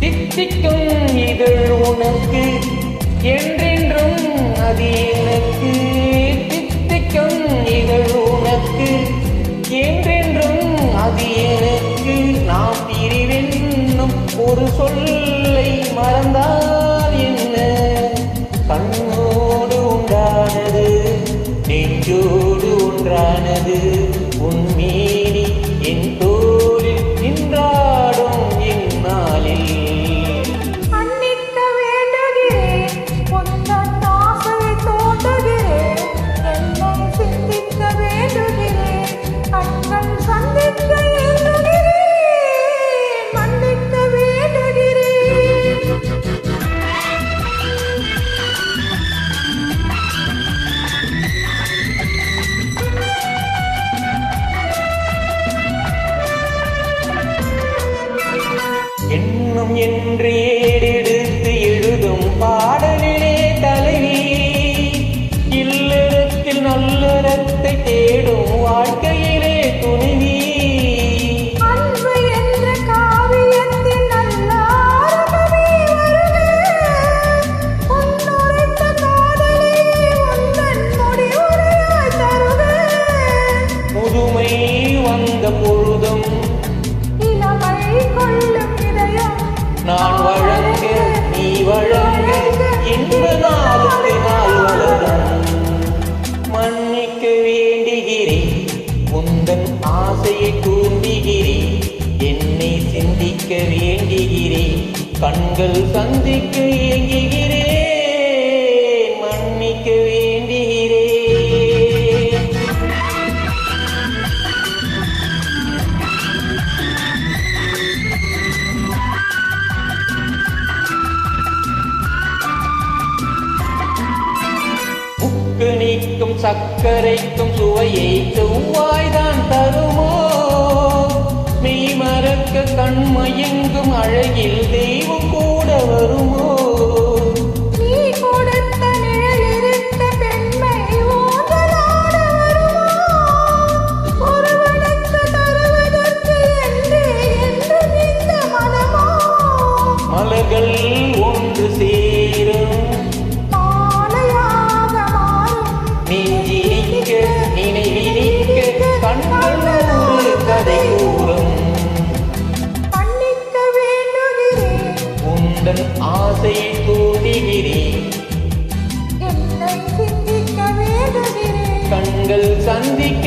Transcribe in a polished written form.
தித்திக்கும் இதழ் உனக்கு என்றென்றும் அது எனக்கு. தித்திக்கும் இதழ் உனக்கு என்றென்றும் அது எனக்கு. நாம் பிரிவென்னும் ஒரு சொல்லை மறந்தால் என்ன? கண்ணோடு உண்டானது நெஞ்சோடு ஒன்றானது. உன்மேனி என் தோளில் நின்றாடும் இந்நாளில். எண்ணம் என்று ஏறெடுத்து எழுதும் பாடலிலே தலைவி. இல்லறத்தில் நல்லறத்தை தேடும் வாழ்க்கையிலே துணிவி. அன்பு என்ற காவியத்தின் நல்ல ஆரம்பமே வருக. உன்னுரைத்த காதலே உந்தன் முடிவுரையாய் தருக. முதுமை வந்த பொழுதும் இளமை கொள்ளும் இதயம் நான் வழங்க நீ வழங்க இன்ப நாளுக்கு நாள் வளரும். மன்னிக்க வேண்டுகிறேன் உந்தன் ஆசையை தூண்டுகிறேன். என்னை சிந்திக்க வேண்டுகிறேன் கண்கள் சந்திக்க இயங்குகிறேன். மன்னிக்க வேண்டுகிறேன். நீக்கும் சர்க்கரைக்கும் சுவையை செவ்வாய்தான் தருமோ? மெய் மறக்க கண்மயங்கும் அழகில் தெய்வம் கூட வருமோ? நீ கொடுத்த நிழலிருக்க பெண்மை ஊஞ்சலாட வருமோ? ஒருவனுக்கு தருவதற்கு என்று இந்த மனமோ? மலர்கள் ஒன்று சேரும் நெஞ்சினிக்க நினைவினிக்க கண்கள் ஒரு கதை கூறும். மன்னிக்க வேண்டுகிறேன் உந்தன் ஆசையை தூண்டுகிறேன். என்னை சிந்திக்க வேண்டுகிறேன் கண்கள் சந்திக்க